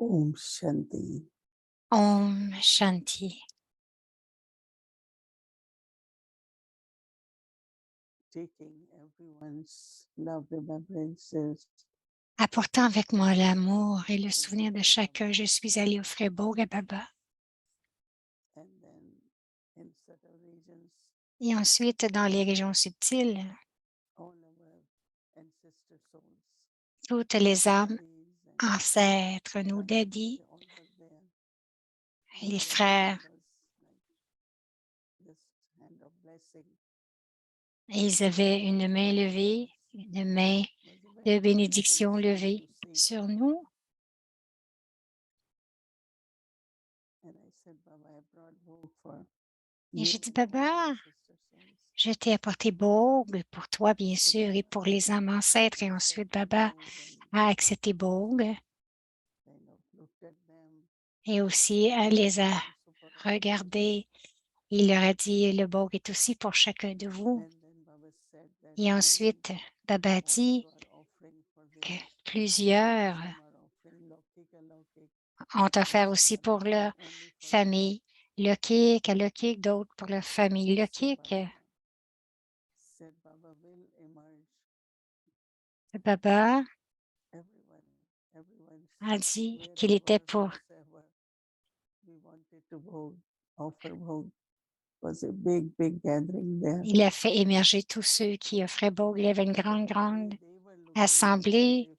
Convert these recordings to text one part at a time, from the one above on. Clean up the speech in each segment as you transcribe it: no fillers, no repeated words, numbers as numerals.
Om Shanti. Om Shanti. Taking everyone's love remembrances Apportant avec moi l'amour et le souvenir de chacun, je suis allée offrir Bhoग à Baba. and then in subtle regions, Et ensuite, dans les régions subtiles, all our ancestor souls, toutes les âmes, daddies and ancêtres, nos brothers, daddies, they all were there. les And their hand frères, was like this hand of blessing. et ils avaient une main levée, une main It was a de very beautiful bénédiction scene levée to see. sur nous. And I said, Baba, I brought Bhog for Et you j'ai dit, and all the Baba, ancestor souls. je t'ai apporté Bhoग pour toi, bien So sûr, et Baba pour les âmes ancêtres. Et ensuite, accepted Baba Bhog and a accepté Bhog kind of looked at them. et aussi elle les a Also for all of us. regardés. Il leur a dit, le Bhog est aussi pour chacun de vous. And then Baba said that Et many ensuite, Baba a dit also are offering for que village. plusieurs Some are offering Lokik Alaukik, ont and offert some aussi are pour leur offering only for village. famille Lokik, Alokik, d'autres pour leur famille So Lokik. Baba said Baba will emerge. Baba Everyone a dit qu'il était wherever, pour whosoever we wanted to vote, offer vote. Was a big gathering there. il a fait émerger tous ceux qui offraient Bhog. Il y avait une But grande, the way grande they were looking as assemblée.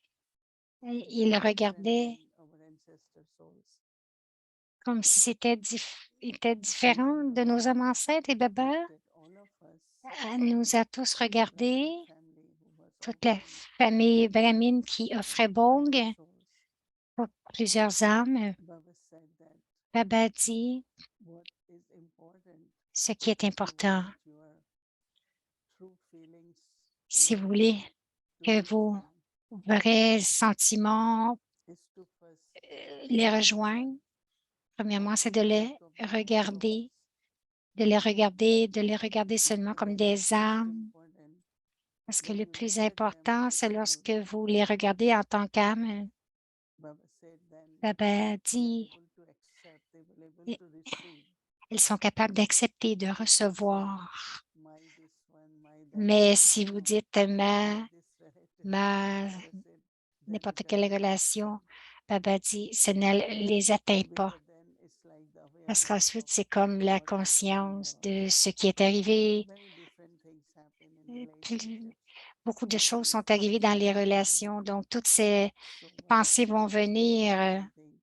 if Il different regardait than our ancestor souls. comme si c'était était différent de nos âmes ancêtres. Et Baba Looked at all of us, nous a tous regardés, Brahmin family who was toute la offering famille brahmine qui offrait Bhog different souls. pour plusieurs âmes. Baba said that Baba dit, what is important ce qui est if you important, want your true feelings and si vous voulez devotion to que reach vos them vrais sentiments is to first les see them rejoignent, premièrement, c'est think of them as souls. de les regarder seulement So comme when des most âmes. important Parce que when le you plus look at them important, as c'est soul, lorsque vous les regardez en tant qu'âme. Baba said, then Baba they're dit, able to accept, they will able i- to receive. ils sont capables d'accepter, de recevoir. My this one, my that Mais one, si you vous know, dites my this relative. ma, Baba said, then it n'importe quelle doesn't reach relation, them. Baba dit, ça ne les atteint pas. Because then it's like the Parce awareness of qu'ensuite, c'est comme la what is going conscience on. de ce qui est arrivé. Many different things happen in Plus- relationships. Beaucoup de All choses these sont arrivées thoughts dans will les come in. relations. Donc, toutes ces So Baba pensées said, vont most venir. important thing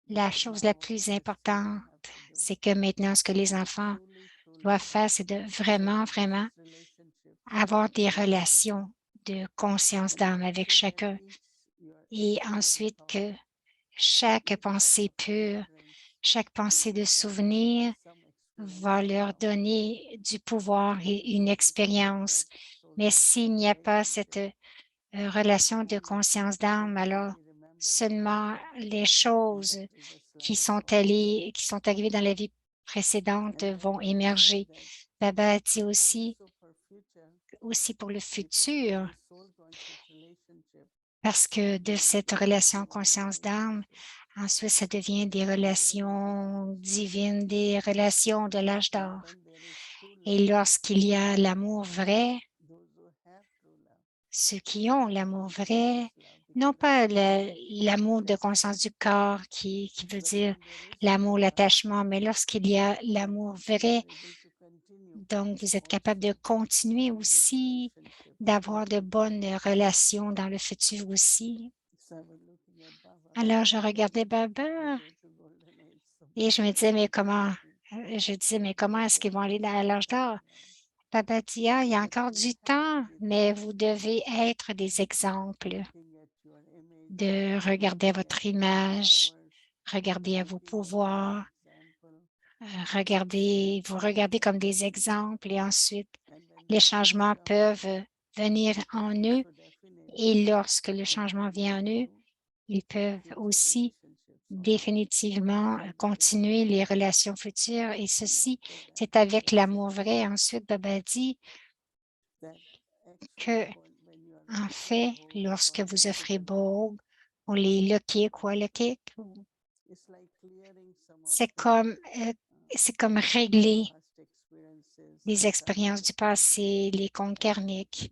La that chose la now plus our children importante, have to do c'est que maintenant, ce que les is enfants truly, doivent truly faire, c'est de set vraiment, this vraiment relationship avoir des with everyone. relations de conscience d'âme avec So that chacun. each your Et every ensuite, thought, que chaque each thought pensée of pure, remembrance chaque will pensée de give them souvenir some experience va of leur love. donner du pouvoir et une So this is that expérience. Mais soul-centered s'il n'y a pas cette relationship. relation de Then conscience the d'âme, alors only remembrances seulement les in the choses previous life or qui sont arrivées dans la vie précédente and then vont Baba said émerger. that Baba a dit also for future aussi pour le because of futur, this soul conscious relationship parce que de then cette becomes relation divine conscience d'âme, relationship. ensuite, ça devient des In the divine relations age divines, des relations de l'âge and d'or. when there is true Et love, lorsqu'il y a l'amour vrai, those who have true love, ceux qui ont l'amour conscious vrai, love, non because pas attachment l'amour de conscience du attachment corps qui veut but dire when there is l'amour, true love l'attachement, mais lorsqu'il y a l'amour you vrai, are able to continue donc vous êtes capable de also continuer in good aussi, relationships in d'avoir de future. bonnes relations dans le futur aussi. So I was looking at Baba Alors, je regardais they Baba go to golden age so et je Baba me disais, was mais comment, encouraging je disais, mais comment that est-ce qu'ils there vont aller is dans some l'âge d'or? time now Baba dit, ah, il y a but encore you du have to temps, be the mais vous example devez être des exemples, looking at your image de regarder à looking at votre your image, powers regarder à vos looking at your pouvoirs, example vous regardez comme des exemples et ensuite, and when les the change changements comes peuvent venir en eux so definitely et lorsque le they changement vient en eux, continue ils the peuvent future aussi relationships also définitivement with this continuer les divine relations futures et and ceci, after that c'est avec Baba l'amour said vrai. Ensuite, Baba dit that actually que, when you are en offering fait, bhog for lorsque vous offrez everyone Bhog Ou les loquets, quoi, loquets? It's like clearing some of C'est the comme, c'est comme régler past experiences les and expériences du karmic passé, les comptes and karmiques,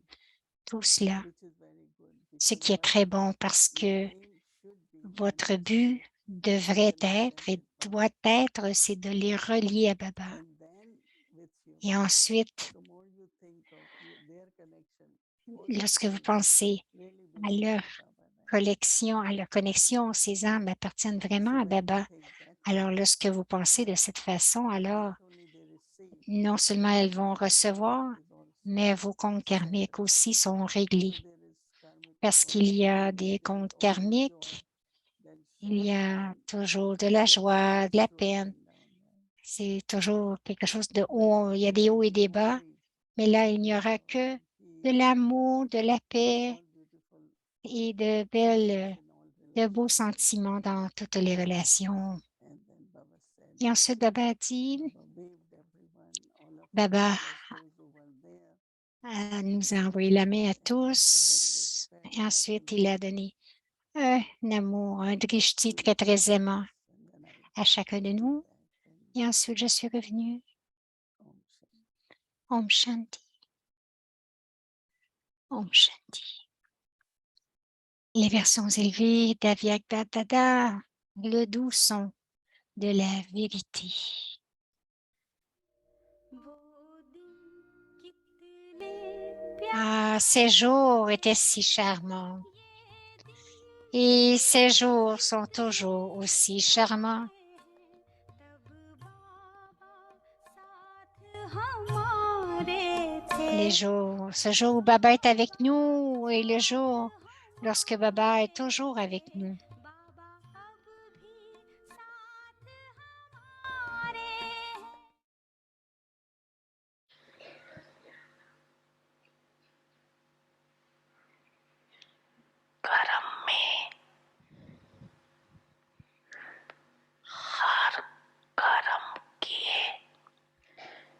tout cela, which is very good ce because qui est what très bon parce your que aim should be votre but manifesting, devrait être reconnecting et with Baba, doit être, c'est de les relier à Baba. and then with Et human. ensuite, The more you think of their connection, all these lorsque vous souls pensez really à belong leur to Baba, right? à leur connexion, ces âmes appartiennent So vraiment à when you Baba. think that way, Alors, lorsque vous pensez de cette façon, alors, not only they receive, non seulement but elles your vont compte karmic recevoir, is also mais vos comptes karmiques settled. aussi sont réglés. If there is karmic Parce qu'il y a association, des if there is comptes always joy, karmiques, then il y a surely toujours de la your path joie, is de la surely up peine. and down, right? C'est toujours quelque chose de But haut. Il y a here des it hauts et will des be bas. only Mais là, il n'y aura love que and de peace l'amour, de la and paix all beautiful et de feelings in all de beaux relationships. sentiments dans toutes les relations. And then Baba said, Et ensuite, Baba a dit, Baba waved everyone, all of us, Baba plus those who were there, nous a envoyé la main à to then they tous. felt Et that ensuite, il a love donné un amour, un drishti to très, each one très of aimant us. And then I à chacun de did nous. that. And Et ensuite, je suis revenue. Om Shanti. Om Shanti. Om Shanti. Les versions élevées d'Avyak Dada, le doux son de la vérité. Ah, ces jours étaient si charmants. Et ces jours sont toujours aussi charmants. Les jours, ce jour où Baba est avec nous et le jour lorsque Baba est toujours avec nous.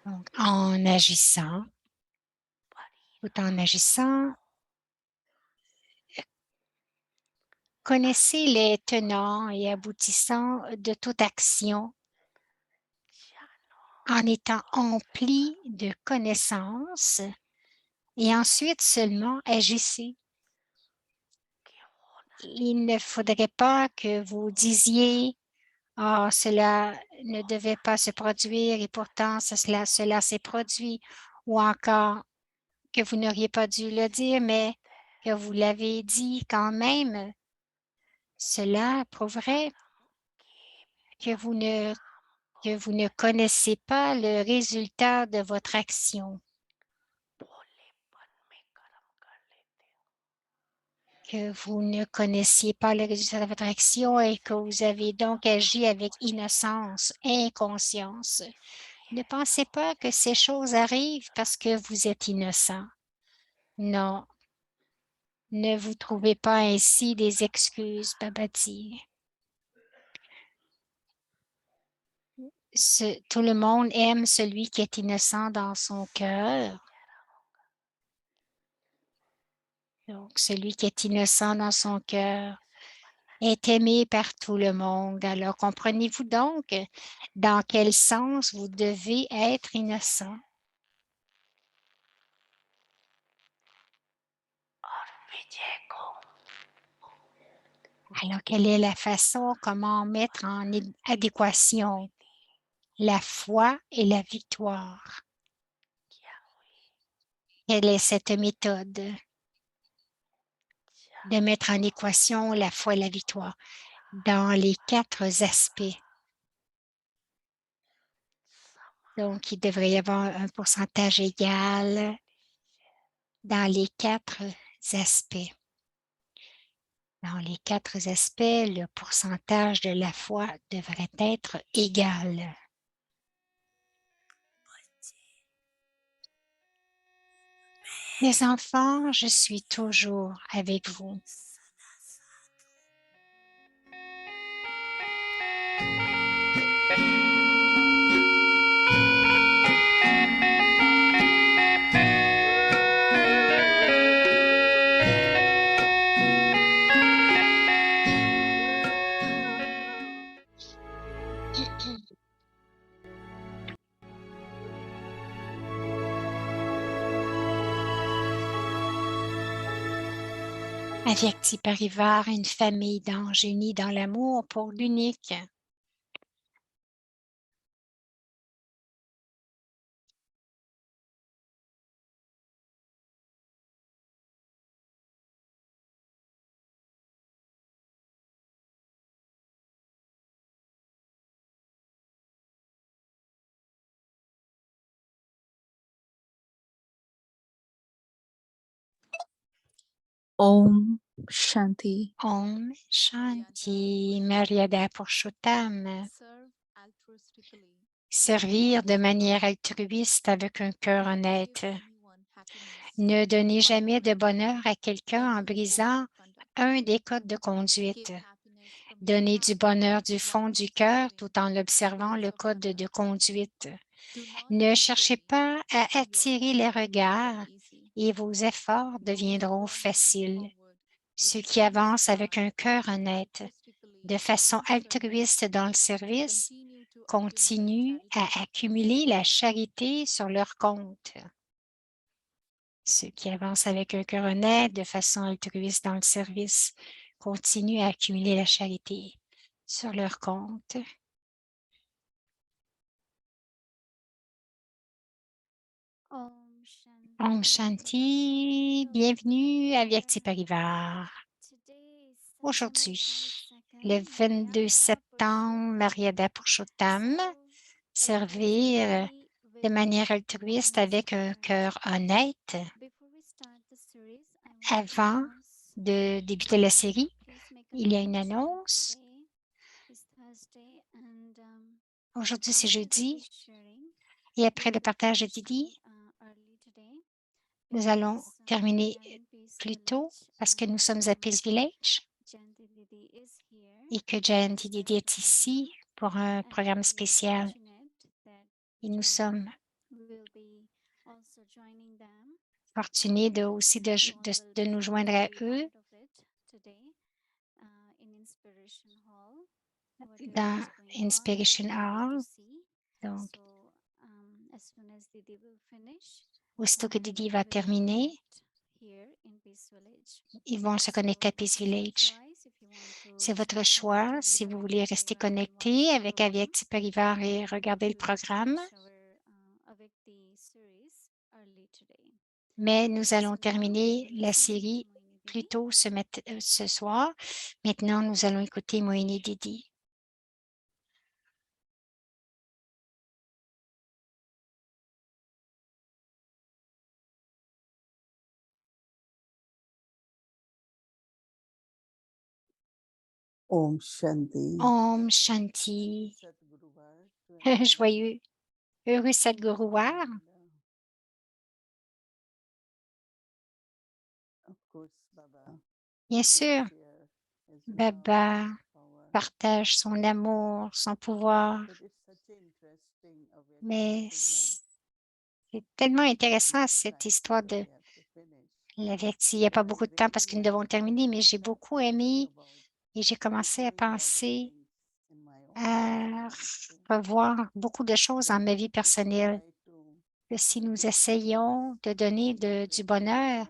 Donc, en agissant, tout en agissant, connaissez les tenants et aboutissants de toute action en étant empli de connaissances et ensuite seulement agissez. Il ne faudrait pas que vous disiez « Ah, cela ne devait pas se produire et pourtant cela s'est produit » ou encore que vous n'auriez pas dû le dire, mais que vous l'avez dit quand même. Cela prouverait que vous ne connaissez pas le résultat de votre action, que vous ne connaissiez pas le résultat de votre action et que vous avez donc agi avec innocence, inconscience. Ne pensez pas que ces choses arrivent parce que vous êtes innocent. Non, ne vous trouvez pas ainsi des excuses, Babati. Tout le monde aime celui qui est innocent dans son cœur. Donc, celui qui est innocent dans son cœur est aimé par tout le monde. Alors, comprenez-vous donc dans quel sens vous devez être innocent? Alors, quelle est la façon, comment mettre en adéquation la foi et la victoire? Quelle est cette méthode de mettre en équation la foi et la victoire dans les 4 aspects? Donc, il devrait y avoir un pourcentage égal dans les 4 aspects. Dans les 4 aspects, le pourcentage de la foi devrait être égal. Les enfants, je suis toujours avec vous. Avyakti Parivar, une famille d'anges unis dans l'amour pour l'unique. Om Shanti. Om Shanti, Maryada Purushottam. Serve altruistically. Servir de manière altruiste avec un cœur honnête. Ne donnez jamais de bonheur à quelqu'un en brisant un des codes de conduite. Donnez du bonheur du fond du cœur tout en observant le code de conduite. Ne cherchez pas à attirer les regards et vos efforts deviendront faciles. Ceux qui avancent avec un cœur honnête, de façon altruiste dans le service, continuent à accumuler la charité sur leur compte. Ceux qui avancent avec un cœur honnête, de façon altruiste dans le service, continuent à accumuler la charité sur leur compte. Om Shanti, bienvenue à Vyakti Parivar. Aujourd'hui, le 22 septembre, Maryada Purushottam, servir de manière altruiste avec un cœur honnête. Avant de débuter la série, il y a une annonce. Aujourd'hui, c'est jeudi. Et après le partage de Didi, nous allons terminer plus tôt parce que nous sommes à Peace Village et que Jayanti Didi est ici pour un programme spécial. Et nous sommes fortunés de nous joindre à eux dans Inspiration Hall. Donc, aussitôt que Didi va terminer, ils vont se connecter à Peace Village. C'est votre choix si vous voulez rester connecté avec Avyakti Parivar et regarder le programme. Mais nous allons terminer la série plus tôt ce soir. Maintenant, nous allons écouter Mohini Didi. Om Shanti. Om Shanti. Joyeux, heureux Sadguruvar. Bien sûr, Baba partage son amour, son pouvoir, mais c'est tellement intéressant cette histoire de l'Avyakti. Il n'y a pas beaucoup de temps parce que nous devons terminer, mais j'ai beaucoup aimé et j'ai commencé à penser à revoir beaucoup de choses dans ma vie personnelle. Que si nous essayons de donner du bonheur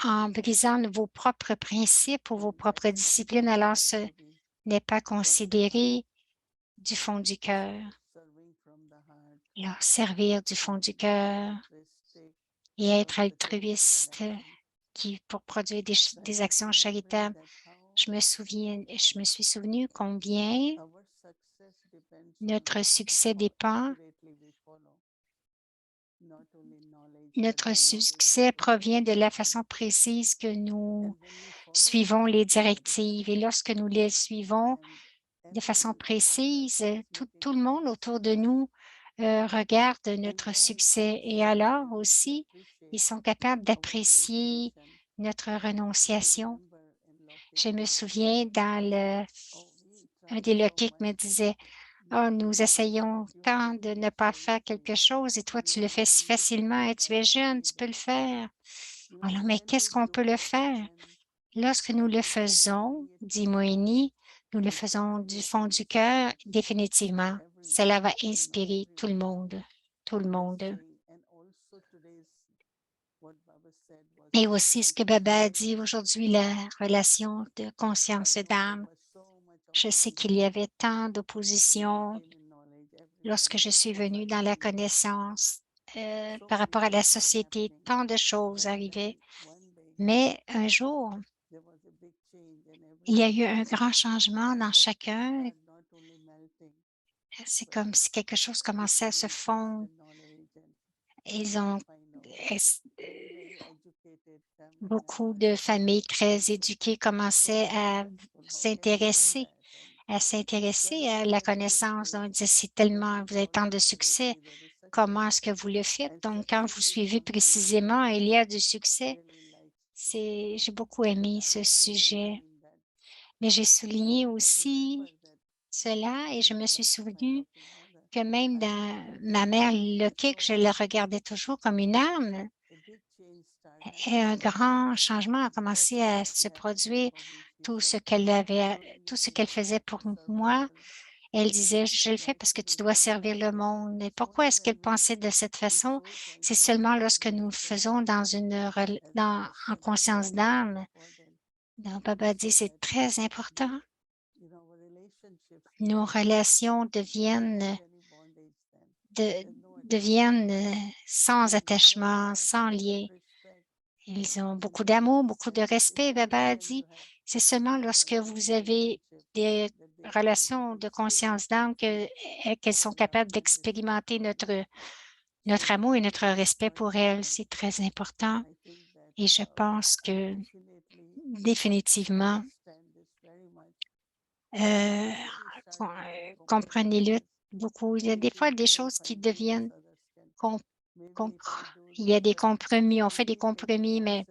en brisant vos propres principes ou vos propres disciplines, alors ce n'est pas considéré du fond du cœur. Alors, servir du fond du cœur et être altruiste pour produire des actions charitables. Je me suis souvenu combien notre succès dépend. Notre succès provient de la façon précise que nous suivons les directives. Et lorsque nous les suivons de façon précise, tout le monde autour de nous regarde notre succès. Et alors aussi, ils sont capables d'apprécier notre renonciation. Je me souviens un des loquets me disait, « Oh, nous essayons tant de ne pas faire quelque chose et toi, tu le fais si facilement et tu es jeune, tu peux le faire. » Alors, mais qu'est-ce qu'on peut le faire? Lorsque nous le faisons, dit Mohini, nous le faisons du fond du cœur, définitivement, cela va inspirer tout le monde, tout le monde. Et aussi ce que Baba a dit aujourd'hui, la relation de conscience et d'âme. Je sais qu'il y avait tant d'opposition lorsque je suis venue dans la connaissance par rapport à la société. Tant de choses arrivaient. Mais un jour, il y a eu un grand changement dans chacun. C'est comme si quelque chose commençait à se fondre. Ils ont es- beaucoup de familles très éduquées commençaient s'intéresser à s'intéresser à la connaissance. Donc, ils disaient, c'est tellement, vous avez tant de succès, comment est-ce que vous le faites? Donc, quand vous suivez précisément, il y a du succès. J'ai beaucoup aimé ce sujet, mais j'ai souligné aussi cela et je me suis souvenu que même dans ma mère Lokic, je la regardais toujours comme une âme. Et un grand changement a commencé à se produire. Tout ce qu'elle avait, tout ce qu'elle faisait pour moi, elle disait, je le fais parce que tu dois servir le monde. Et pourquoi est-ce qu'elle pensait de cette façon? C'est seulement lorsque nous le faisons en conscience d'âme. Donc, Baba dit, c'est très important. Nos relations de- deviennent sans attachement, sans lien. Ils ont beaucoup d'amour, beaucoup de respect, Baba a dit. C'est seulement lorsque vous avez des relations de conscience d'âme qu'elles sont capables d'expérimenter notre amour et notre respect pour elles. C'est très important. Et je pense que définitivement, euh, comprenez-le beaucoup. Il y a des fois des choses qui deviennent com- compr- il y a des compromis, on fait des compromis, mais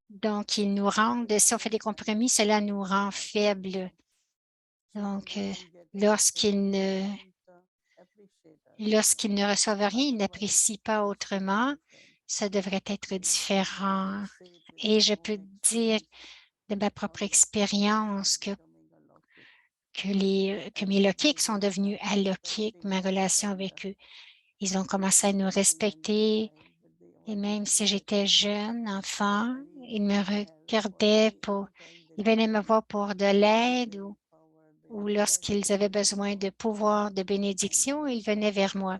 donc ils nous rendent, si on fait des compromis, cela nous rend faibles. Donc, lorsqu'ils ne reçoivent rien, ils n'apprécient pas autrement, ça devrait être différent. Et je peux dire de ma propre expérience que mes loquiques sont devenus aloquiques, ma relation avec eux. Ils ont commencé à nous respecter. Et même si j'étais jeune, enfant, ils me regardaient ils venaient me voir pour de l'aide ou lorsqu'ils avaient besoin de pouvoir, de bénédiction, ils venaient vers moi.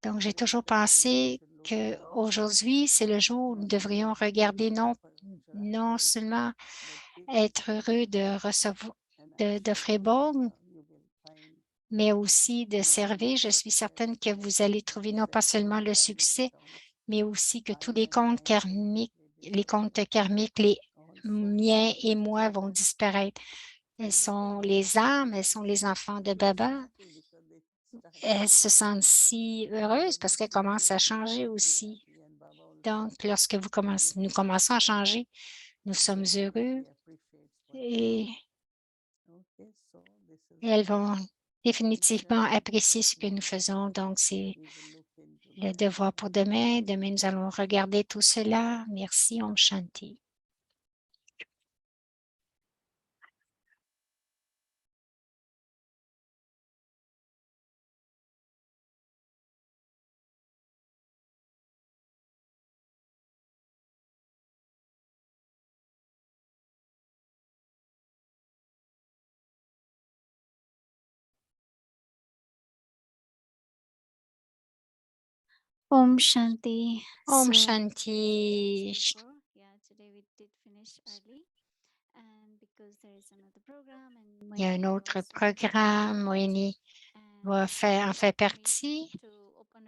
Donc, j'ai toujours pensé qu'aujourd'hui, c'est le jour où nous devrions regarder non seulement être heureux de recevoir, d'offrir bon, mais aussi de servir. Je suis certaine que vous allez trouver non pas seulement le succès, mais aussi que tous les comptes karmiques, les miens et moi vont disparaître. Elles sont les âmes, elles sont les enfants de Baba. Elles se sentent si heureuses parce qu'elles commencent à changer aussi. Donc, lorsque nous commençons à changer, nous sommes heureux et elles vont définitivement apprécier ce que nous faisons. Donc, c'est le devoir pour demain. Demain, nous allons regarder tout cela. Merci, Om Shanti. Om Shanti. Om So, Shanti. yeah, today we did finish early, and because there is another program, and Il y a un Moini autre was programme. Moini and en fait me partie. to open